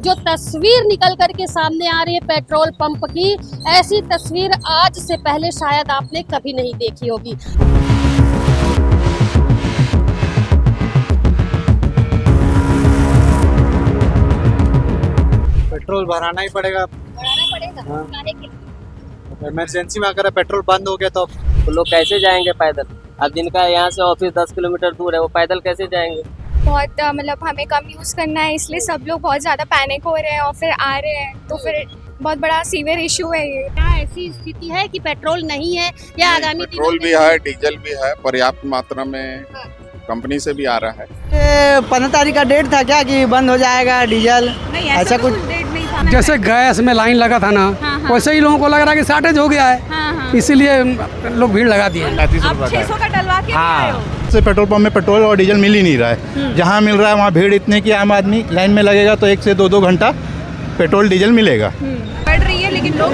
जो तस्वीर निकल करके सामने आ रही है पेट्रोल पंप की, ऐसी तस्वीर आज से पहले शायद आपने कभी नहीं देखी होगी। पेट्रोल भराना ही पड़ेगा। बढ़ाना पड़ेगा। हाँ। काहे के लिए? इमरजेंसी में अगर पेट्रोल बंद हो गया तो तो लोग कैसे जाएंगे पैदल? अब जिनका यहाँ से ऑफिस 10 किलोमीटर दूर है वो पैदल कैसे जाएंगे? बहुत मतलब हमें कम यूज़ करना है, इसलिए सब लोग बहुत ज़्यादा पैनिक हो रहे हैं और फिर आ रहे हैं, तो फिर बहुत बड़ा सीवियर इशू है ये। क्या ऐसी स्थिति है कि पेट्रोल नहीं है या आगामी पेट्रोल भी है, डीजल भी है, पर्याप्त मात्रा में कंपनी से भी आ रहा है। 15 तारीख का डेट था क्या कि बंद हो जाएगा डीजल? नहीं ऐसा कुछ डेट नहीं था। जैसे गैस में लाइन लगा था ना, वैसे ही लोगों को लग रहा है कि शॉर्टेज हो गया है, इसीलिए लोग भीड़ लगा दिए। आप 600 का डलवा के आए हो? से पेट्रोल पंप में पेट्रोल और डीजल मिल ही नहीं रहा है। जहाँ मिल रहा है वहाँ भीड़ इतनी कि आम आदमी लाइन में लगेगा तो 1 से 2 घंटा पेट्रोल डीजल मिलेगा। बढ़ रही है, लेकिन लोग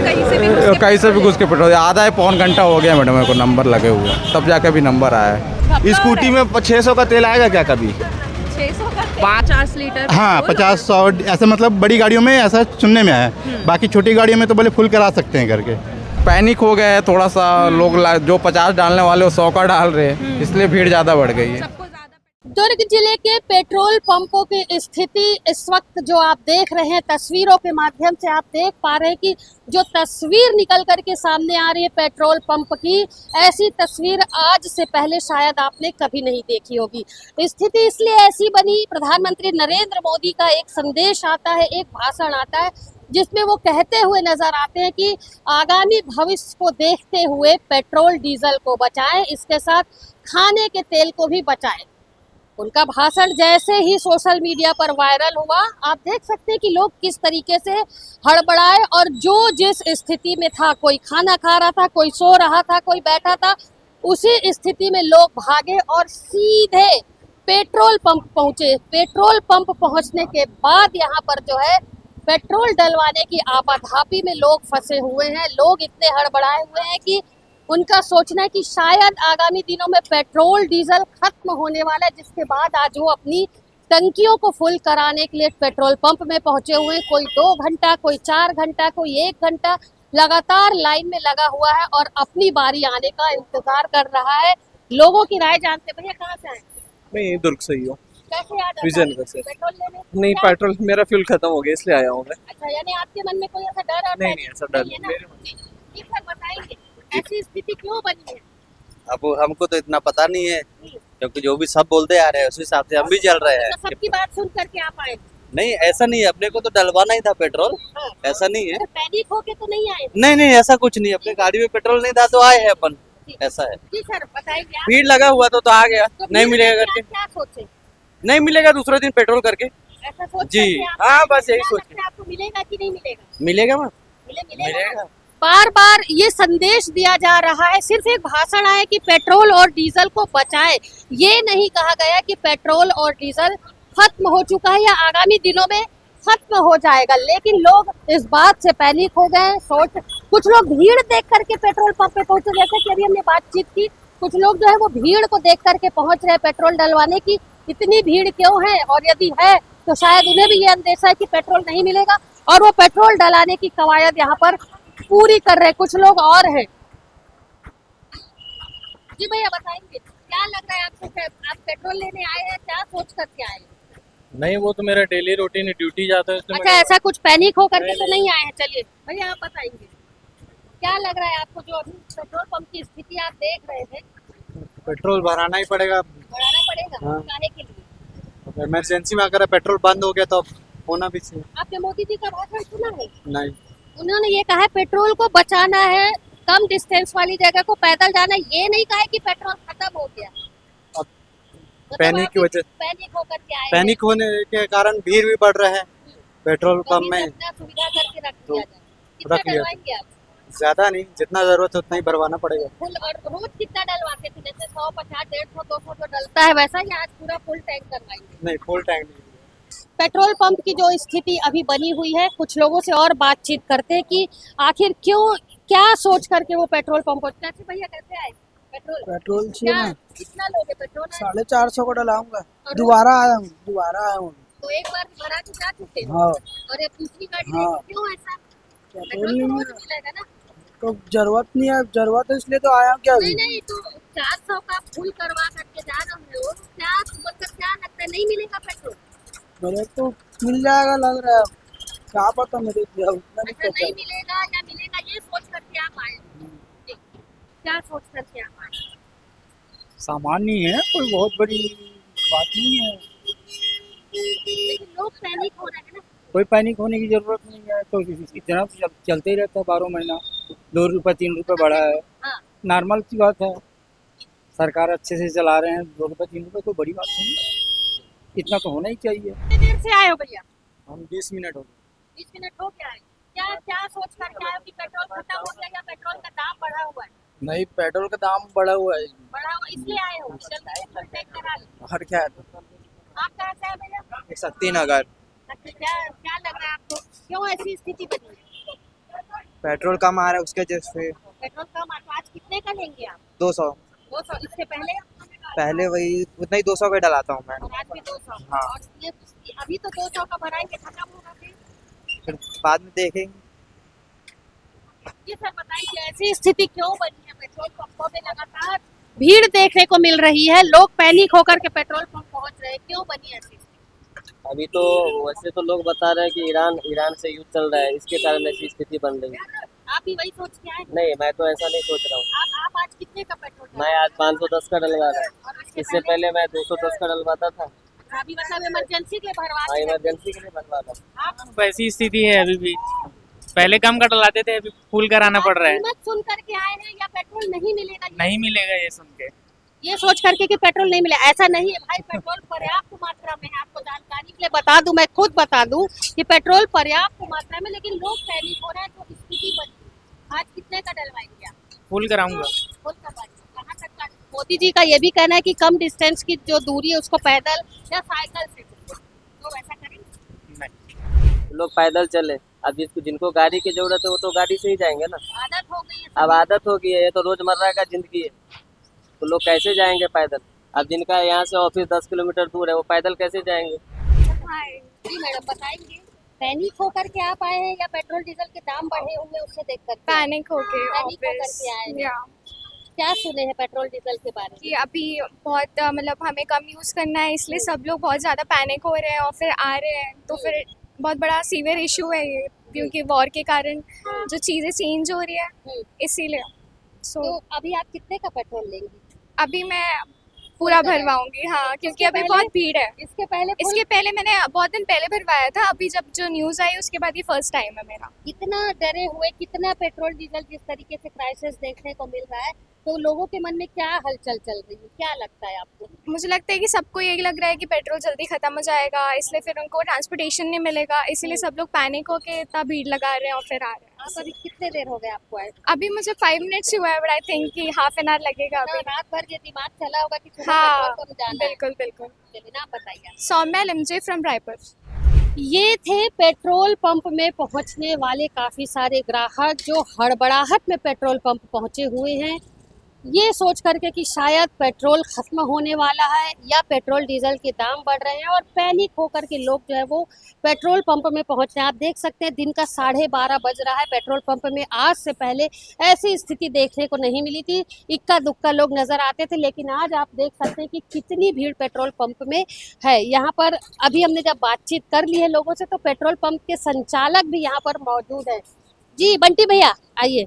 कहीं से भी घुस के पेट्रोल आधा पौन घंटा हो गया मैडम, मेरे को नंबर लगे हुए तब जाके भी नंबर आया है। स्कूटी में 600 का तेल आएगा क्या कभी? 600 का 50 लीटर। हाँ 50-100 ऐसा, मतलब बड़ी गाड़ियों में ऐसा सुनने में आया है। बाकी छोटी गाड़ियों में तो बोले फुल करा सकते हैं करके। पैनिक हो गया है थोड़ा सा, लोग जो 50 डालने वाले वो 100 का डाल रहे हैं, इसलिए भीड़ ज़्यादा बढ़ गई है। दुर्ग जिले के पेट्रोल पंपों की स्थिति इस वक्त जो आप देख रहे हैं, तस्वीरों के माध्यम से आप देख पा रहे हैं कि जो तस्वीर निकल करके सामने आ रही है पेट्रोल पंप की, ऐसी तस्वीर आज से पहले शायद आपने कभी नहीं देखी होगी। स्थिति इसलिए ऐसी बनी, प्रधानमंत्री नरेंद्र मोदी का एक संदेश आता है, एक भाषण आता है जिसमें वो कहते हुए नजर आते हैं कि आगामी भविष्य को देखते हुए पेट्रोल डीजल को बचाएं, इसके साथ खाने के तेल को भी बचाएं। उनका भाषण जैसे ही सोशल मीडिया पर वायरल हुआ, आप देख सकते हैं कि लोग किस तरीके से हड़बड़ाए और जो जिस स्थिति में था, कोई खाना खा रहा था, कोई सो रहा था, कोई बैठा था, उसी स्थिति में लोग भागे और सीधे पेट्रोल पंप पहुंचे। पेट्रोल पंप पहुंचने के बाद यहाँ पर जो है पेट्रोल डलवाने की आपाधापी में लोग फंसे हुए हैं। लोग इतने हड़बड़ाए हुए हैं कि उनका सोचना है कि शायद आगामी दिनों में पेट्रोल डीजल खत्म होने वाला है, जिसके बाद आज वो अपनी टंकियों को फुल कराने के लिए पेट्रोल पंप में पहुंचे हुए हैं। कोई 2 घंटा, कोई 4 घंटा, कोई 1 घंटा लगातार लाइन में लगा हुआ है और अपनी बारी आने का इंतजार कर रहा है। लोगों की राय जानते। भैया कहाँ से आए? मैं दुर्ग से ही हूँ। कैसे याद आता विजन है? से। पेट्रोल लेने? नहीं, क्या? पेट्रोल मेरा फ्यूल खत्म हो गया इसलिए आया हूँ मैं। अच्छा, यानी आपके मन में कोई ऐसा डर आता है? नहीं, ऐसा डर है ना? मेरे जी सर, बताएंगे ऐसी स्थिति क्यों बनी है? अब हमको तो इतना पता नहीं है, क्योंकि जो भी सब बोलते आ रहे हैं उस हिसाब से हम भी चल रहे हैं। तो सबकी बात सुन करके आप आए? नहीं ऐसा नहीं है, अपने को तो डलवाना ही था पेट्रोल, ऐसा नहीं है। तो पैनिक होके तो नहीं आए? नहीं नहीं ऐसा कुछ नहीं, अपने गाड़ी में पेट्रोल नहीं था तो आए हैं अपन, ऐसा है। जी सर, बताएंगे आप? भीड़ लगा हुआ तो आ गया, तो नहीं भीड़ मिलेगा में करके, क्या सोचे? नहीं मिलेगा दूसरे दिन पेट्रोल करके। ऐसा सोच जी, करके आप हाँ, आए? बस यही क्या सोच लगता है आपको मिलेगा कि नहीं मिलेगा? मिलेगा वहाँ, मिलेगा। बार बार ये संदेश दिया जा रहा है, सिर्फ एक भाषण आया कि पेट्रोल और डीजल को बचाएं। ये नहीं कहा गया कि पेट्रोल और डीजल खत्म हो चुका है या आगामी दिनों में खत्म हो जाएगा। लेकिन लोग इस बात से पैनिक हो गए। कुछ लोग भीड़ देख करके पेट्रोल पंप पे पहुंचे, जैसे कि अभी हमने बातचीत की, कुछ लोग जो है वो भीड़ को देख करके पहुंच रहे हैं पेट्रोल डलवाने की। इतनी भीड़ क्यों है, और यदि है तो शायद उन्हें भी ये अंदेशा है कि पेट्रोल नहीं मिलेगा और वो पेट्रोल डलाने की कवायद यहाँ पर पूरी कर रहे। कुछ लोग और हैं। जी भैया, बताएंगे क्या लग रहा है आपको? आप पेट्रोल लेने आए हैं, क्या सोच करके आए हैं? नहीं, वो तो मेरा डेली रूटीन ड्यूटी जाता है इसलिए अच्छा, ऐसा कुछ पैनिक हो करके तो नहीं आए हैं? चलिए भैया, आप बताएंगे क्या लग रहा है आपको? जो अभी पेट्रोल पंप की स्थिति आप देख रहे थे, पेट्रोल भराना ही पड़ेगा। बढ़ाना पड़ेगा। हाँ। काहे के लिए? इमरजेंसी में अगर पेट्रोल बंद हो गया तो होना भी चाहिए। आपने मोदी जी का भाषण सुना है? नहीं, उन्होंने ये कहा है पेट्रोल को बचाना है, कम डिस्टेंस वाली जगह को पैदल जाना है। ये नहीं कहा है कि पेट्रोल खत्म हो गया। अब पैनिक की वजह, पैनिक होकर के आए पैनिक होने के कारण भीड़ भी बढ़ रहे हैं पेट्रोल पंप में। अपना सुविधा करके रख दिया जाए। रख कितना लिया। डलवाएंगे आप? ज्यादा नहीं, जितना जरूरत है उतना ही भरवाना पड़ेगा। फुल। और रोज कितना डलवाते थे? जैसे 100, 50, 150, 200 जो डलता है, वैसा ही आज पूरा फुल टैंक करवाएंगे? नहीं, फुल टैंक नहीं। पेट्रोल पंप की जो स्थिति अभी बनी हुई है, कुछ लोगों से और बातचीत करते हैं कि आखिर क्यों, क्या सोच करके वो पेट्रोल पंप पहुंचे। कैसे भैया, कैसे आए? पेट्रोल क्या कितना लोगे पेट्रोल? 450 को डलाऊंगा। और दोबारा आया हूँ। तो एक बार भरा के जा चुके हैं हाँ और ये दूसरी गाड़ी हाँ। लेके क्यों ऐसा? पेट्रोल पेट्रोल नहीं तो मिल रोज मिलेगा ना। तो जरूरत नहीं है, जरूरत है इसलिए तो आया क्या नहीं अभी। नहीं, तो 400 का फुल करवा करके जा रहे हो, क्या मतलब क्या लगता है नहीं मिलेगा पेट्रोल? मेरे तो मिल जाएगा लग रहा है, क्या पता मेरे को उतना नहीं अच्छा पता। नहीं मिलेगा या मिलेगा ये सोच करके आप आए हो? जी। क्या सोच करके आप आए? सामान्य है, कोई बहुत बड़ी बात नहीं है, लेकिन लोग पैनिक हो रहे हैं ना। कोई पैनिक होने की जरूरत नहीं है। तो इतना तो चलते ही रहता है 12 महीना। 2 रुपये 3 रुपये बढ़ा है, हाँ। नॉर्मल सी बात है। सरकार अच्छे से चला रहे हैं, 2 रुपये 3 रुपये कोई बड़ी बात नहीं है, इतना तो होना ही चाहिए। कितनी देर से आए हो भैया? हम 20 मिनट हो गए। 20 मिनट हो गया है। क्या क्या सोच करके आए हो कि पेट्रोल खत्म हो गया या पेट्रोल का दाम बढ़ा हुआ है? नहीं, पेट्रोल का दाम बढ़ा हुआ है। बढ़ा हुआ इसलिए आए हो, जल्दी से फुल टैंक करा लो। हर क्या है आप कहाँ से आए भैया? शक्ति नगर। अच्छा, क्या क्या लग रहा है आपको, क्यों ऐसी स्थिति बनी है? पेट्रोल कम आ रहा है उसके वजह से। पेट्रोल कम तो आज कितने का लेंगे आप? 200 200। इससे पहले? पहले वही उतना ही 200 का डलाता हूँ मैं। और आज भी 200। हाँ। और ये अभी तो 200 का भराएंगे, खत्म होगा फिर बाद में देखेंगे। ये सर बताइए ऐसी स्थिति क्यों बनी है? पेट्रोल पंपों में लगातार भीड़ देखने को मिल रही है, लोग पैनिक होकर के पेट्रोल पंप पहुंच रहे हैं, क्यों बनी ऐसी स्थिति? अभी तो वैसे तो लोग बता रहे हैं कि ईरान से युद्ध चल रहा है, इसके कारण ऐसी स्थिति बन रही है। आप भी वही सोच के आए? नहीं, मैं तो ऐसा नहीं सोच रहा हूँ। आप आज कितने का पेट्रोल डाले? मैं आज 510 का डलवा रहा हूँ। और इससे पहले मैं 210 का डलवाता था। अभी मतलब इमरजेंसी के लिए भरवा हाँ, के इमरजेंसी के लिए बनवाता हूँ। आप वैसी स्थिति है अभी भी, पहले कम का डलाते थे, अभी फुल कराना पड़ रहा है। कीमत सुन करके आए हैं या पेट्रोल नहीं मिलेगा नहीं मिलेगा ये सुन के। ये सोच करके कि पेट्रोल नहीं मिले? ऐसा नहीं है भाई, पेट्रोल पर्याप्त मात्रा में है। आपको जानकारी के लिए बता दूं, मैं खुद बता दूं कि पेट्रोल पर्याप्त मात्रा में, लेकिन लोग पैनिक हो रहे हैं, तो स्थिति बनी। आज कितने का डलवाएंगे आप? फुल कराऊंगा। फुल करवाएंगे। कहाँ तक का? मोदी जी का ये भी कहना है कि कम डिस्टेंस की जो दूरी है उसको पैदल या साइकिल से, तो वैसा करेंगे? लोग पैदल चले, अब जिनको गाड़ी की जरूरत है वो तो गाड़ी से ही जाएंगे ना। आदत हो गई है अब आदत हो गई है, ये तो रोजमर्रा का जिंदगी है, तो लोग कैसे जाएंगे पैदल? अब जिनका यहाँ से ऑफिस 10 किलोमीटर दूर है वो पैदल कैसे जाएंगे? जी मैडम बताएंगे, पैनिक होकर के आप आए हैं या पेट्रोल डीजल के दाम बढ़े हुए उससे देख कर? पैनिक हो गए पैनिक होकर ऑफिस। के आए हैं। या क्या सुने हैं पेट्रोल डीजल के बारे में? कि अभी बहुत मतलब हमें कम यूज़ करना है, इसलिए सब लोग बहुत ज़्यादा पैनिक हो रहे हैं और फिर आ रहे हैं, तो फिर बहुत बड़ा सीवियर इशू है ये, क्योंकि वॉर के कारण जो चीज़ें चेंज हो रही है, इसीलिए तो अभी आप कितने का पेट्रोल लेंगी? अभी मैं पूरा भरवाऊंगी। हाँ, क्योंकि अभी बहुत भीड़ है। इसके पहले इसके पहले मैंने बहुत दिन पहले भरवाया था, अभी जब जो न्यूज़ आई उसके बाद ये फर्स्ट टाइम है मेरा। कितना डरे हुए, कितना पेट्रोल डीजल जिस तरीके से क्राइसिस देखने को मिल रहा है, तो लोगों के मन में क्या हलचल चल रही है, क्या लगता है आपको? मुझे लगता है कि सबको यही लग रहा है कि पेट्रोल जल्दी खत्म हो जाएगा, इसलिए फिर उनको ट्रांसपोर्टेशन नहीं मिलेगा, इसीलिए सब लोग पैनिक होके इतना भीड़ लगा रहे हैं और फिर आ रहे हैं। आप अभी कितने देर हो गए आपको आए? अभी मुझे 5 मिनट्स हुआ है, बट आई थिंक कि हाफ एन आवर लगेगा अभी। रात भर ये दिमाग चला होगा कि सुबह हाँ, पेट्रोल पंप जाना है। बिल्कुल बिल्कुल। चलिए ना, आप बताइए। सौम्या लिमजे फ्रॉम रायपुर। ये थे पेट्रोल पंप में पहुंचने वाले काफी सारे ग्राहक जो हड़बड़ाहट में पेट्रोल पंप पहुंचे हुए हैं, ये सोच करके कि शायद पेट्रोल खत्म होने वाला है या पेट्रोल डीजल के दाम बढ़ रहे हैं, और पैनिक होकर के लोग जो है वो पेट्रोल पंप में पहुंच रहे हैं। आप देख सकते हैं दिन का 12:30 बज रहा है। पेट्रोल पंप में आज से पहले ऐसी स्थिति देखने को नहीं मिली थी, इक्का दुक्का लोग नजर आते थे, लेकिन आज आप देख सकते हैं कि कितनी भीड़ पेट्रोल पंप में है। यहाँ पर अभी हमने जब बातचीत कर ली है लोगों से, तो पेट्रोल पंप के संचालक भी यहाँ पर मौजूद है। जी बंटी भैया आइए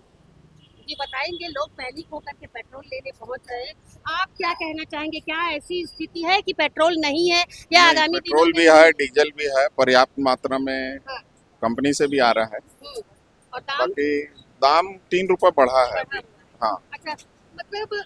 जी, बताएंगे, लोग पैनिक होकर के पेट्रोल लेने पहुंच रहे हैं, आप क्या कहना चाहेंगे? क्या ऐसी स्थिति है कि पेट्रोल नहीं है या आगामी पेट्रोल भी है, डीजल भी है, पर्याप्त मात्रा में कंपनी से भी आ रहा है। और दाम? बाकी दाम 3 रुपए बढ़ा है। हाँ। अच्छा, मतलब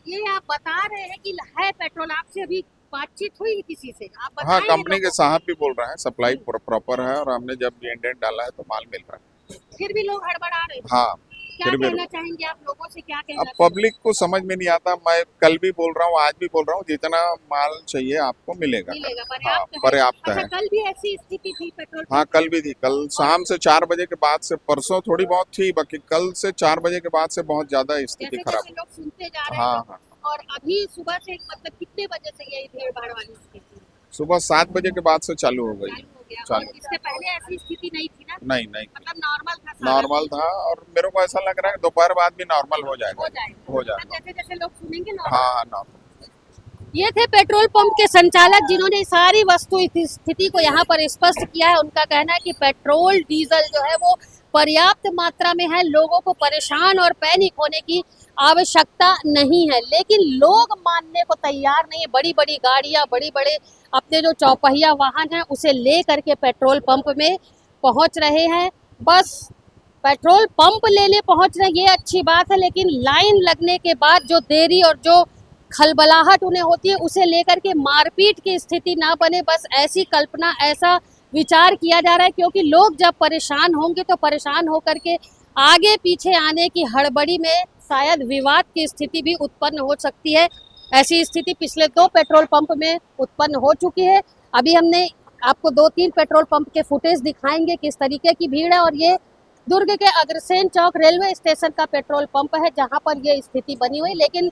ये आप बता रहे हैं कि है पेट्रोल, आपसे अभी बातचीत हुई किसी से? आप हाँ, बताएंगे कंपनी के लोगों साहब भी बोल रहे हैं सप्लाई प्रॉपर है, और हमने जब भी इंडेंट डाला है तो माल मिल रहा है। को? फिर भी लोग हड़बड़ा रहे हैं। हाँ, क्या फिर भी कहना चाहेंगे आप लोगों से, क्या कहना अब चाहेंगे? पब्लिक को समझ में नहीं आता। मैं कल भी बोल रहा हूँ, आज भी बोल रहा हूँ, जितना माल चाहिए आपको मिलेगा। मिलेगा, हाँ, पर्याप्त है। पर्याप्त अच्छा, है। कल भी ऐसी स्थिति थी पेट्रोल? हाँ, कल भी थी। कल शाम से 4 बजे के बाद से, परसों थोड़ी बहुत थी, बाकी कल से 4 बजे के बाद से बहुत ज्यादा स्थिति जैसे खराब जैसे लोग सुनते जा रहे हाँ हैं। हाँ, और अभी सुबह से मतलब कितने बजे से यही भीड़ भाड़ वाली स्थिति? सुबह 7 बजे के बाद से चालू हो गई। चालू इससे पहले ऐसी स्थिति नहीं थी ना, नहीं मतलब नॉर्मल था सारा? नॉर्मल था, और मेरे को ऐसा लग रहा है दोपहर बाद भी नॉर्मल हो जाएगा। जैसे जैसे लोग सुनेंगे हाँ नॉर्मल। ये थे पेट्रोल पंप के संचालक जिन्होंने सारी वस्तु स्थिति को यहाँ पर स्पष्ट किया है। उनका कहना है कि पेट्रोल डीजल जो है वो पर्याप्त मात्रा में है, लोगों को परेशान और पैनिक होने की आवश्यकता नहीं है। लेकिन लोग मानने को तैयार नहीं है। बड़ी बड़ी गाड़ियां, बड़ी बड़े अपने जो चौपहिया वाहन है उसे ले करके पेट्रोल पंप में पहुंच रहे हैं। बस पेट्रोल पंप लेने पहुंच रहे ये अच्छी बात है, लेकिन लाइन लगने के बाद जो देरी और जो खलबलाहट उन्हें होती है उसे लेकर के मारपीट की स्थिति ना बने, बस ऐसी कल्पना, ऐसा विचार किया जा रहा है। क्योंकि लोग जब परेशान होंगे तो परेशान होकर के आगे पीछे आने की हड़बड़ी में शायद विवाद की स्थिति भी उत्पन्न हो सकती है। ऐसी स्थिति पिछले 2 पेट्रोल पंप में उत्पन्न हो चुकी है। अभी हमने आपको 2-3 पेट्रोल पंप के फुटेज दिखाएंगे किस तरीके की भीड़ है। और ये दुर्ग के अग्रसेन चौक रेलवे स्टेशन का पेट्रोल पंप है जहाँ पर ये स्थिति बनी हुई, लेकिन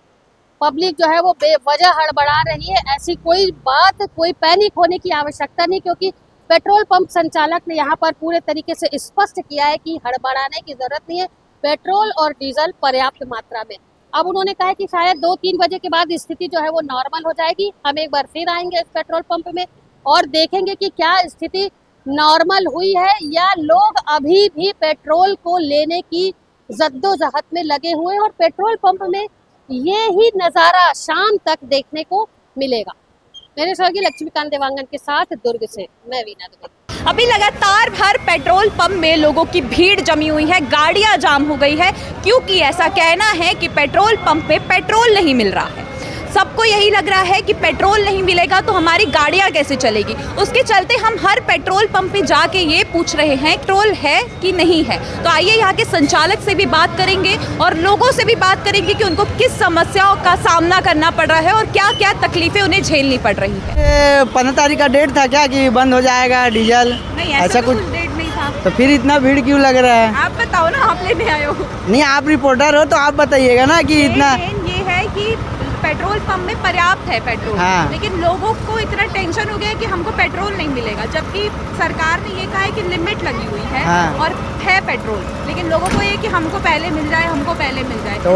पब्लिक जो है वो बेवजह हड़बड़ा रही है। ऐसी कोई बात, कोई पैनिक होने की आवश्यकता नहीं, क्योंकि पेट्रोल पंप संचालक ने यहाँ पर पूरे तरीके से स्पष्ट किया है कि हड़बड़ाने की जरूरत नहीं है, पेट्रोल और डीजल पर्याप्त मात्रा में। अब उन्होंने कहा कि शायद 2-3 बजे के बाद स्थिति जो है वो नॉर्मल हो जाएगी। हम एक बार फिर आएंगे इस पेट्रोल पंप में और देखेंगे कि क्या स्थिति नॉर्मल हुई है या लोग अभी भी पेट्रोल को लेने की जद्दोजहद में लगे हुए हैं। और पेट्रोल पंप में ये ही नज़ारा शाम तक देखने को मिलेगा। मेरे सहयोगी लक्ष्मीकांत देवांगन के साथ दुर्ग से मैं वीना दुबे। अभी लगातार हर पेट्रोल पंप में लोगों की भीड़ जमी हुई है, गाड़ियां जाम हो गई है, क्योंकि ऐसा कहना है कि पेट्रोल पंप पे पेट्रोल नहीं मिल रहा है। सबको यही लग रहा है कि पेट्रोल नहीं मिलेगा तो हमारी गाड़ियां कैसे चलेगी। उसके चलते हम हर पेट्रोल पंप पे जाके ये पूछ रहे हैं पेट्रोल है कि नहीं है। तो आइए यहाँ के संचालक से भी बात करेंगे और लोगों से भी बात करेंगे कि उनको किस समस्याओं का सामना करना पड़ रहा है और क्या क्या तकलीफें उन्हें झेलनी पड़ रही है। 15 तारीख का डेट था क्या कि बंद हो जाएगा डीजल? नहीं, ऐसा कुछ डेट नहीं था। तो फिर इतना भीड़ क्यों लग रहा है? आप बताओ ना, आप लेने आए हो। नहीं, आप रिपोर्टर हो तो आप बताइएगा ना कि इतना। ये है कि पेट्रोल पंप में पर्याप्त है पेट्रोल, हाँ। लेकिन लोगों को इतना टेंशन हो गया है कि हमको पेट्रोल नहीं मिलेगा, जबकि सरकार ने ये कहा है कि लिमिट लगी हुई है, हाँ। और है पेट्रोल, लेकिन लोगों को ये कि हमको पहले मिल जाए, हमको पहले मिल जाए। तो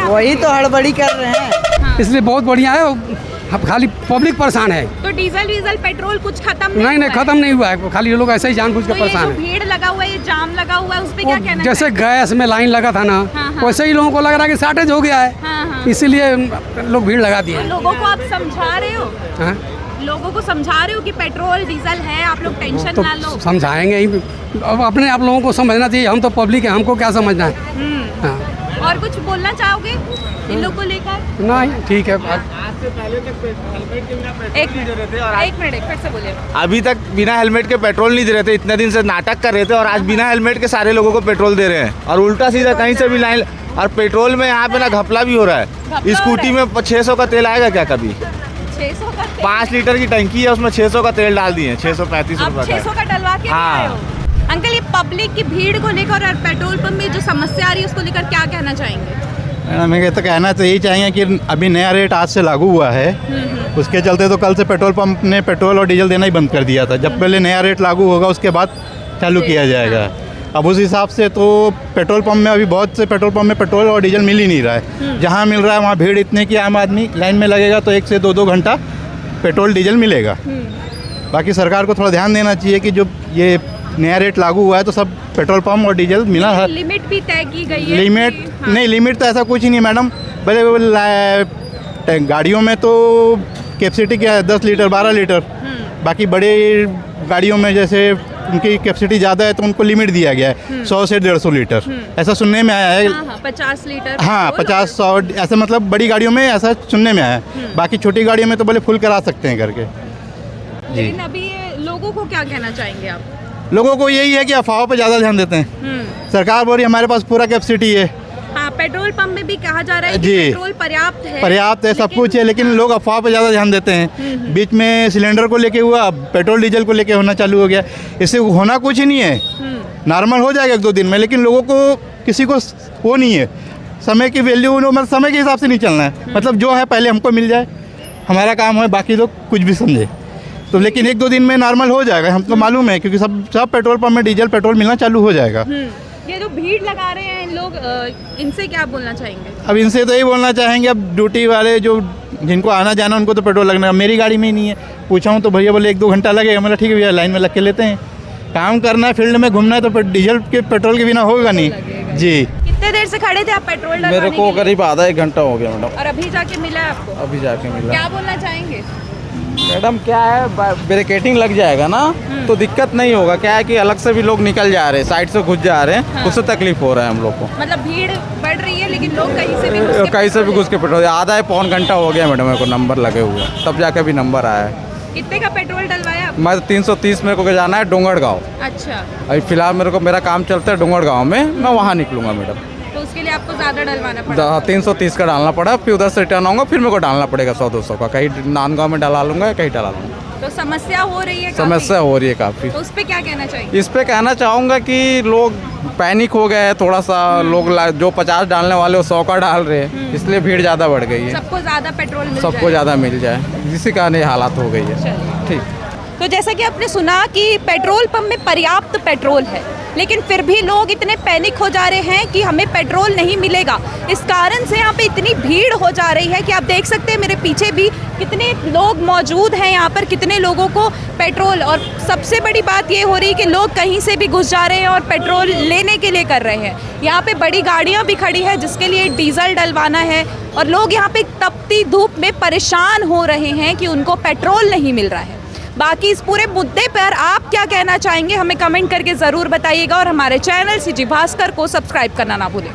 वही तो हड़बड़ी कर रहे हैं। हाँ। इसलिए बहुत बढ़िया है, अब खाली पब्लिक परेशान है। तो डीजल पेट्रोल कुछ खत्म नहीं खत्म नहीं हुआ है, खाली ये लोग ऐसे ही जानबूझ के परेशान है। भीड़ लगा हुआ है, ये जाम लगा हुआ है, उस पे क्या कहना? जैसे गैस में लाइन लगा था ना, वैसे ही लोगों को लग रहा है कि शॉर्टेज हो गया है, इसीलिए लोग भीड़ लगा दिए। लोगों को आप समझा रहे हो? लोगों को समझा रहे हो कि पेट्रोल डीजल है, आप लोग टेंशन ना लो। समझाएंगे ही, अब अपने आप लोगों को समझना चाहिए। हम तो पब्लिक है, हमको क्या समझना है। और कुछ बोलना चाहोगे इन लोग को लेकर? नहीं, ठीक है। एक मिनट फिर से बोलिए। अभी तक बिना हेलमेट के पेट्रोल नहीं दे रहे थे, इतने दिन से नाटक कर रहे थे, और आज बिना हेलमेट के सारे लोगों को पेट्रोल दे रहे हैं, और उल्टा सीधा कहीं से भी लाइन। और पेट्रोल में यहाँ पे ना घपला भी हो रहा है। स्कूटी में 600 का तेल आएगा क्या कभी? 600 का 5 लीटर की टंकी है, उसमें 600 का तेल डाल दिए, 635 रुपये 600 का डलवा के आए हो। अंकल, ये पब्लिक की भीड़ को लेकर और पेट्रोल पंप में जो समस्या आ रही है उसको लेकर क्या कहना चाहेंगे? मैं तो कहना तो यही चाहेंगे कि अभी नया रेट आज से लागू हुआ है, उसके चलते तो कल से पेट्रोल पंप ने पेट्रोल और डीजल देना ही बंद कर दिया था। जब पहले नया रेट लागू होगा उसके बाद चालू किया जाएगा। अब उस हिसाब से तो पेट्रोल पंप में अभी बहुत से पेट्रोल पंप में पेट्रोल और डीजल मिल ही नहीं रहा है। जहाँ मिल रहा है वहाँ भीड़ इतने की आम आदमी लाइन में लगेगा तो 1 से 2 घंटा पेट्रोल डीजल मिलेगा। बाकी सरकार को थोड़ा ध्यान देना चाहिए कि जो ये नया रेट लागू हुआ है तो सब पेट्रोल पंप और डीजल मिला है। लिमिट भी तय की गई है? लिमिट नहीं, लिमिट तो ऐसा कुछ ही नहीं मैडम। भले गाड़ियों में तो कैपेसिटी क्या है 10 लीटर 12 लीटर, बाकी बड़े गाड़ियों में जैसे उनकी कैपेसिटी ज़्यादा है तो उनको लिमिट दिया गया है 100 से 150 लीटर, ऐसा सुनने में आया है। 50 लीटर। हाँ, 50-100 ऐसा, मतलब बड़ी गाड़ियों में ऐसा सुनने में आया है। बाकी छोटी गाड़ियों में तो भले फुल करा सकते हैं करके। लेकिन अभी लोगों को क्या कहना चाहेंगे आप? लोगों को यही है कि अफवाहों पे ज़्यादा ध्यान देते हैं। सरकार बोल रही है हमारे पास पूरा कैपेसिटी है। हाँ, पेट्रोल पंप में भी कहा जा रहा है कि पेट्रोल पर्याप्त है, सब कुछ है, लेकिन लोग अफवाह पे ज़्यादा ध्यान देते हैं। बीच में सिलेंडर को लेके हुआ, अब पेट्रोल डीजल को लेके होना चालू हो गया। इससे होना कुछ ही नहीं है, नॉर्मल हो जाएगा 1-2 दिन में, लेकिन लोगों को किसी को वो नहीं है, समय की वैल्यू, मतलब समय के हिसाब से नहीं चलना है। मतलब जो है पहले हमको मिल जाए, हमारा काम है, बाकी लोग कुछ भी समझे। तो लेकिन 1-2 दिन में नॉर्मल हो जाएगा, हमको मालूम है, क्योंकि सब पेट्रोल पंप में डीजल पेट्रोल मिलना चालू हो जाएगा। ये जो भीड़ लगा रहे हैं लोग, इनसे क्या बोलना चाहेंगे? अब इनसे तो यही बोलना चाहेंगे, अब ड्यूटी वाले जो जिनको आना जाना उनको तो पेट्रोल लगना, मेरी गाड़ी में ही नहीं है। पूछा हूँ तो भैया बोले 1-2 घंटा लगेगा। मतलब ठीक है भैया, लाइन में लग के लेते हैं। काम करना है, फील्ड में घूमना है, तो डीजल के पेट्रोल के बिना होगा नहीं जी। कितने देर से खड़े थे आप पेट्रोल डलवाने मेरे को के लिए? करीब आधा 1 घंटा हो गया मैडम। और अभी जाके मिला है आपको? अभी जाके मिला। क्या बोलना चाहेंगे? मैडम क्या है, बैरिकेडिंग लग जाएगा ना तो दिक्कत नहीं होगा। क्या है कि अलग से भी लोग निकल जा रहे हैं, साइड से घुस जा रहे हैं, उससे तकलीफ हो रहा है हम लोग को। मतलब भीड़ बढ़ रही है लेकिन लोग कहीं से भी घुस के पेट्रोल, आधा 1-पौन घंटा हो गया मैडम मेरे को नंबर लगे हुए, तब जाके भी नंबर आया है। कितने का पेट्रोल डलवाया आप? मैं 330 मेरे को जाना है डोंगरगांव। अच्छा, अभी फिलहाल मेरा काम चलता है डोंगरगांव में, मैं वहाँ निकलूंगा मैडम। तो उसके लिए आपको ज़्यादा डलवाना पड़ा? 330 का डालना पड़ा, फिर उधर से रिटर्न आऊँगा, फिर मेरे को डालना पड़ेगा 100-200 का। कहीं नांदगांव में डला लूँगा, कहीं डला लूँगा। तो समस्या हो रही है? समस्या हो रही है काफ़ी। तो उस पर क्या कहना चाहिए? इस पे कहना चाहूँगा कि लोग पैनिक हो गए हैं थोड़ा सा। लोग जो 50 डालने वाले वो 100 का डाल रहे हैं, इसलिए भीड़ ज़्यादा बढ़ गई है। सबको ज़्यादा पेट्रोल मिल सबको जाए। ज़्यादा मिल जाए, इसी कारण ये हालात हो गई है। ठीक। तो जैसा कि आपने सुना कि पेट्रोल पंप में पर्याप्त पेट्रोल है, लेकिन फिर भी लोग इतने पैनिक हो जा रहे हैं कि हमें पेट्रोल नहीं मिलेगा। इस कारण से यहाँ पे इतनी भीड़ हो जा रही है कि आप देख सकते हैं मेरे पीछे भी कितने लोग मौजूद हैं यहाँ पर, कितने लोगों को पेट्रोल। और सबसे बड़ी बात ये हो रही है कि लोग कहीं से भी घुस जा रहे हैं और पेट्रोल लेने के लिए कर रहे हैं। यहाँ पे बड़ी गाड़ियाँ भी खड़ी है जिसके लिए डीजल डलवाना है, और लोग यहाँ पे तपती धूप में परेशान हो रहे हैं कि उनको पेट्रोल नहीं मिल रहा है। बाकी इस पूरे मुद्दे पर आप क्या कहना चाहेंगे, हमें कमेंट करके ज़रूर बताइएगा, और हमारे चैनल सीजी भास्कर को सब्सक्राइब करना ना भूलें।